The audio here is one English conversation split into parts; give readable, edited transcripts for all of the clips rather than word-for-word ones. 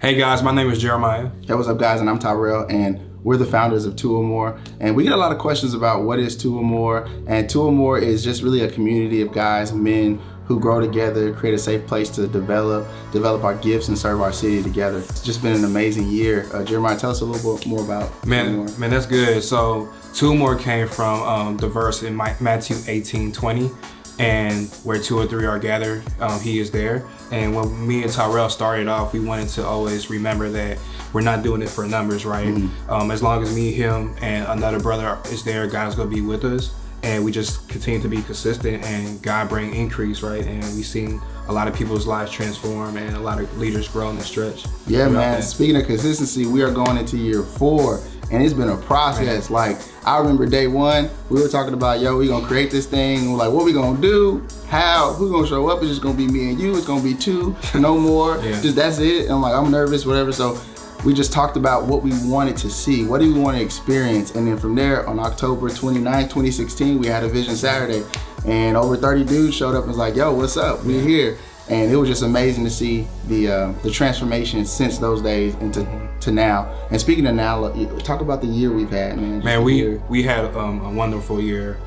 Hey guys, my name is Jeremiah. Hey, what's up guys, and I'm Tyrell, and we're the founders of 2orMore. And we get a lot of questions about what is 2orMore, and 2orMore is just really a community of guys, men, who grow together, create a safe place to develop our gifts and serve our city together. It's just been an amazing year. Jeremiah, tell us a little bit more about 2orMore. Man, that's good. So 2orMore came from the verse in Matthew 18:20, and where two or three are gathered, he is there. And when me and Tyrell started off, we wanted to always remember that we're not doing it for numbers, right? Mm-hmm. As long as me, him, and another brother is there, God's gonna be with us. And we just continue to be consistent, and God bring increase, right? And we've seen a lot of people's lives transform and a lot of leaders grow in the stretch. Yeah, man. Speaking of consistency, we are going into year 4, and it's been a process. Man. Like, I remember day 1, we were talking about, yo, we gonna create this thing. We're like, what we gonna do? How? Who's gonna show up? It's just gonna be me and you. It's gonna be 2, no more. Just that's it. And I'm like, I'm nervous, whatever. So we just talked about what we wanted to see, what do we want to experience, and then from there, on October 29th, 2016, we had a Vision Saturday, and over 30 dudes showed up and was like, yo, what's up? We're here. And it was just amazing to see the transformation since those days into now. And speaking of now, talk about the year we've had, man. Man, we had a wonderful year.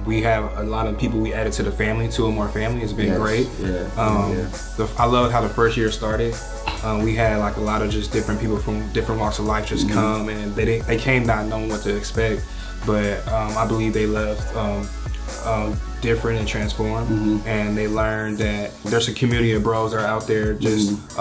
We have a lot of people we added to the family, 2orMore family. It's been great. I love how the first year started. We had like a lot of just different people from different walks of life just come, and they came not knowing what to expect, but I believe they left different and transformed, and they learned that there's a community of bros that are out there just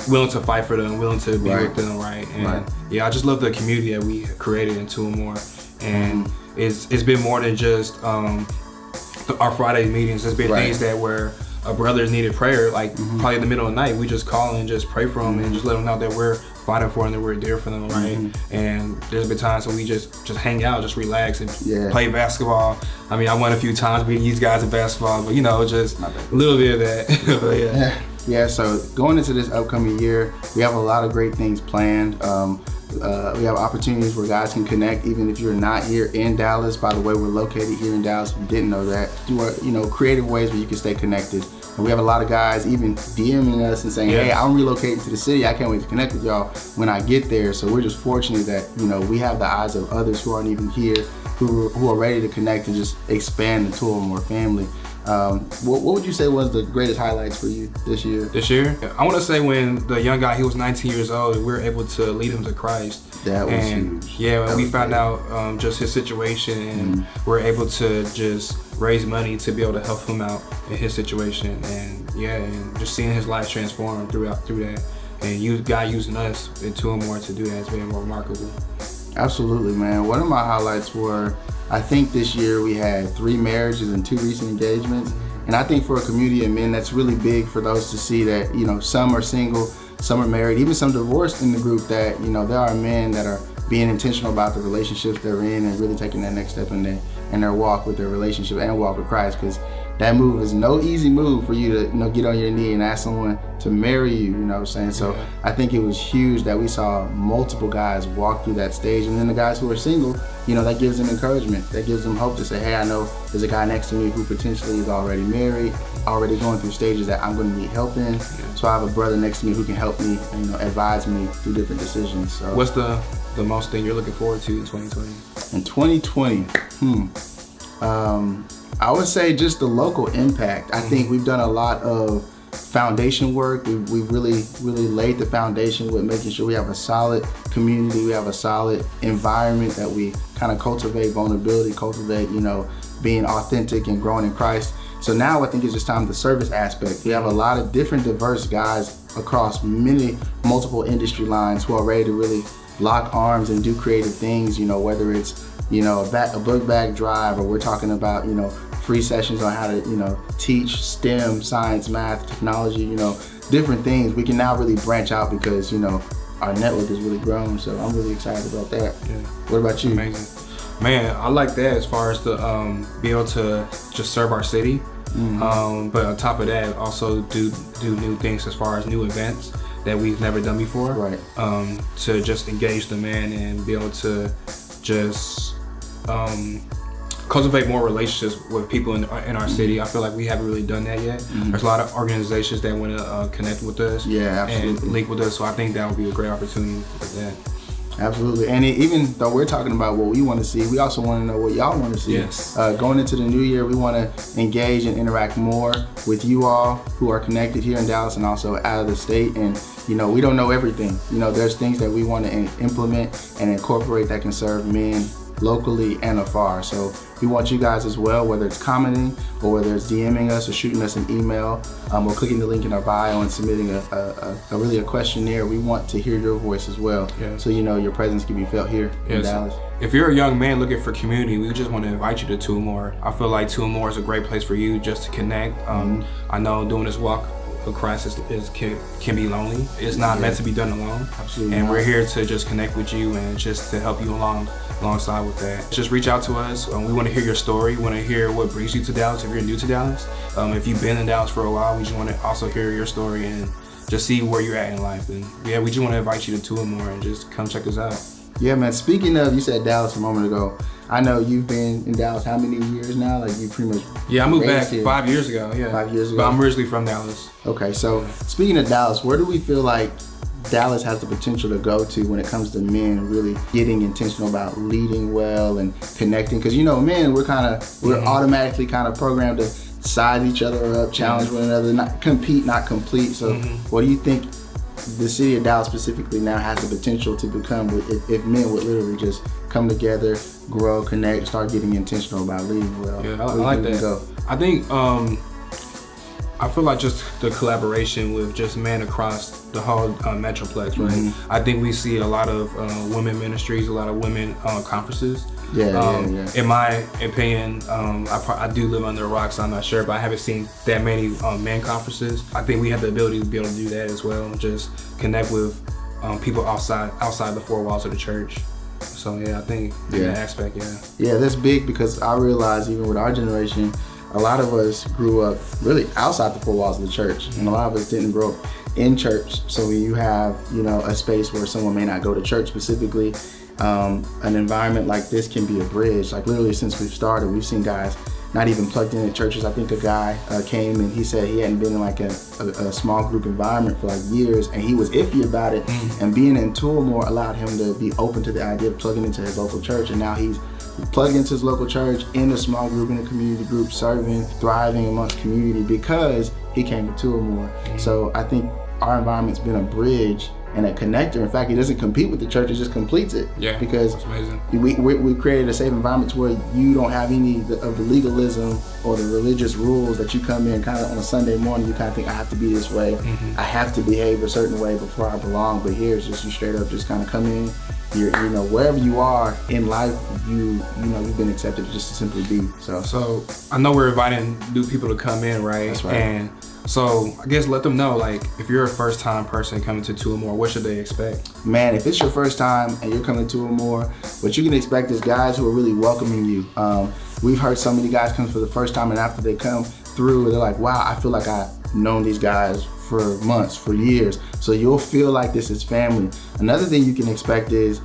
willing to fight for them, willing to be with them, right? And yeah, I just love the community that we created in 2orMore, and it's been more than just our Friday meetings. It's been things that where brothers needed prayer, like probably in the middle of the night, we just call and just pray for them and just let them know that we're fighting for them, that we're there for them, right? And there's been times when we just hang out, just relax and play basketball. I mean, I won a few times beating these guys at basketball, but just a little bit of that. But yeah, so going into this upcoming year, we have a lot of great things planned. We have opportunities where guys can connect, even if you're not here in Dallas. By the way, we're located here in Dallas, if you didn't know that. Through creative ways where you can stay connected. And we have a lot of guys even DMing us and saying, hey, I'm relocating to the city. I can't wait to connect with y'all when I get there. So we're just fortunate that, we have the eyes of others who aren't even here, who are ready to connect and just expand the 2orMore family. What would you say was the greatest highlights for you this year? This year? I want to say when the young guy, he was 19 years old, we were able to lead him to Christ. That was huge. Yeah, when we found out just his situation, and we're able to just raise money to be able to help him out in his situation, and just seeing his life transform through that, and God using us in 2orMore to do that has been remarkable. Absolutely, man. One of my highlights were, I think this year we had 3 marriages and 2 recent engagements. And I think for a community of men, that's really big for those to see that, some are single, some are married, even some divorced in the group, that, there are men that are being intentional about the relationships they're in and really taking that next step in their walk with their relationship and walk with Christ. Because that move is no easy move for you to get on your knee and ask someone to marry you, what I'm saying? So I think it was huge that we saw multiple guys walk through that stage. And then the guys who are single, that gives them encouragement. That gives them hope to say, hey, I know there's a guy next to me who potentially is already married, already going through stages that I'm going to need help in. So I have a brother next to me who can help me, advise me through different decisions. So what's the most thing you're looking forward to in 2020? In 2020, I would say just the local impact. I think we've done a lot of foundation work. We've really laid the foundation with making sure we have a solid community, we have a solid environment that we kind of cultivate vulnerability, being authentic and growing in Christ. So now I think it's just time the service aspect. We have a lot of different diverse guys across multiple industry lines who are ready to really lock arms and do creative things, whether it's a book bag drive, or we're talking about free sessions on how to teach STEM, science, math, technology, different things. We can now really branch out because our network has really grown. So I'm really excited about that. What about you? Amazing. Man, I like that as far as the be able to just serve our city, but on top of that, also do new things as far as new events that we've never done before. Right. To just engage the men and be able to just cultivate more relationships with people in our city. I feel like we haven't really done that yet. There's a lot of organizations that want to connect with us and link with us. So I think that would be a great opportunity with that. Absolutely. And even though we're talking about what we want to see, we also want to know what y'all want to see. Yes. Going into the new year, we want to engage and interact more with you all who are connected here in Dallas and also out of the state. And, you know, we don't know everything. You know, there's things that we want to implement and incorporate that can serve men locally and afar. So we want you guys as well, whether it's commenting or whether it's DMing us or shooting us an email or clicking the link in our bio and submitting a questionnaire. We want to hear your voice as well. So you know your presence can be felt here in Dallas. If you're a young man looking for community, we just want to invite you to 2orMore. I feel like 2orMore is a great place for you just to connect. I know doing this walk of Christ can be lonely. It's not meant to be done alone. Absolutely. And we're here to just connect with you and just to help you alongside with that. Just reach out to us. We want to hear your story. We want to hear what brings you to Dallas if you're new to Dallas. If you've been in Dallas for a while, we just want to also hear your story and just see where you're at in life. And yeah, we just want to invite you to 2orMore and just come check us out. Yeah, man. Speaking of, you said Dallas a moment ago. I know you've been in Dallas how many years now? Like you pretty much. Yeah, I moved back 5 years ago. Yeah. 5 years ago. But I'm originally from Dallas. Okay, so speaking of Dallas, where do we feel like Dallas has the potential to go to when it comes to men really getting intentional about leading well and connecting? Because you know, men, we're automatically kind of programmed to size each other up, challenge one another, not compete, not complete. So what do you think the city of Dallas specifically now has the potential to become if men would literally just come together, grow, connect, start getting intentional about leading well? Yeah, I like that. I think I feel like just the collaboration with just men across the whole metroplex, right? I think we see a lot of women ministries, a lot of women conferences. In my opinion, I do live under a rock, so I'm not sure, but I haven't seen that many men conferences. I think we have the ability to be able to do that as well, just connect with people outside the four walls of the church. So yeah, I think in that aspect, Yeah, that's big because I realize even with our generation, a lot of us grew up really outside the four walls of the church, and a lot of us didn't grow up in church. So when you have, you know, a space where someone may not go to church specifically, an environment like this can be a bridge. Like literally since we've started, we've seen guys not even plugged in at churches. I think a guy came and he said he hadn't been in like a small group environment for like years, and he was iffy about it. And being in 2orMore allowed him to be open to the idea of plugging into his local church, and now he's plugged into his local church, in a small group, in a community group, serving, thriving amongst community because he came to 2orMore. So I think our environment's been a bridge and a connector. In fact, it doesn't compete with the church, it just completes it. Yeah, because that's amazing. We created a safe environment to where you don't have any of the legalism or the religious rules that you come in kind of on a Sunday morning, you kind of think, I have to be this way, I have to behave a certain way before I belong. But here it's just you straight up just kind of come in. You know, wherever you are in life, you know you've been accepted just to simply be. So I know we're inviting new people to come in, right? That's right. And so I guess let them know, like, if you're a first-time person coming to 2orMore, what should they expect? Man, if it's your first time and you're coming to 2orMore, what you can expect is guys who are really welcoming you. We've heard so many guys come for the first time, and after they come through, they're like, wow, I feel like I've known these guys for months, for years. So you'll feel like this is family. Another thing you can expect is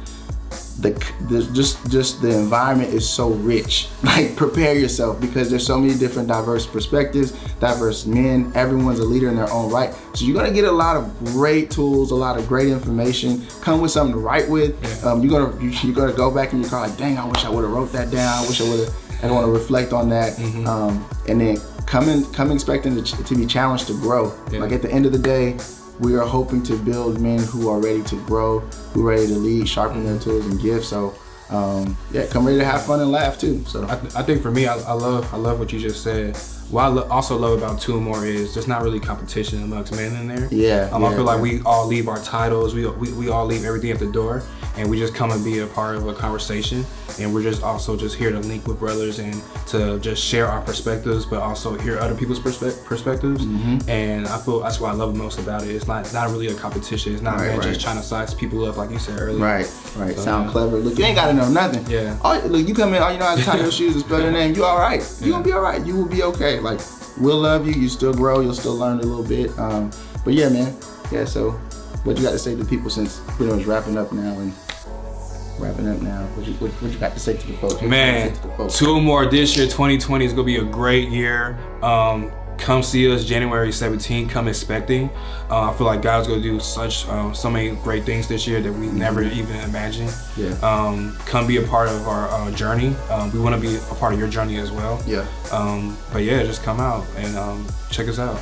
just the environment is so rich. Like, prepare yourself because there's so many different diverse perspectives, diverse men. Everyone's a leader in their own right. So you're gonna get a lot of great tools, a lot of great information. Come with something to write with. You're gonna go back in your car like, dang, I wish I would have wrote that down. I wish I would have. I want to reflect on that, and then come expecting to be challenged to grow. Like at the end of the day, we are hoping to build men who are ready to grow, who are ready to lead, sharpen their tools and gifts. So come ready to have fun and laugh too. So I think for me, I love what you just said. What I also love about 2orMore is there's not really competition amongst men in there. I feel like we all leave our titles, we all leave everything at the door, and we just come and be a part of a conversation. And we're just also just here to link with brothers and to just share our perspectives, but also hear other people's perspectives. And I feel that's what I love most about it. It's not really a competition. It's not just trying to size people up like you said earlier. Right. So, sound clever. Look, you ain't gotta know nothing. Look, you come in, all you know how to tie your shoes and spell your name. You all right. You gonna be all right. You will be okay. Like, we'll love you. You still grow. You'll still learn a little bit. But yeah, man. Yeah. So, what you got to say to people since we're wrapping up now? And wrapping up now. What you got to say to the folks? Man, 2orMore this year, 2020 is gonna be a great year. Come see us January 17th. Come expecting. I feel like God's gonna do so many great things this year that we never even imagined. Yeah. Come be a part of our journey. We want to be a part of your journey as well. Yeah. But yeah, just come out and check us out.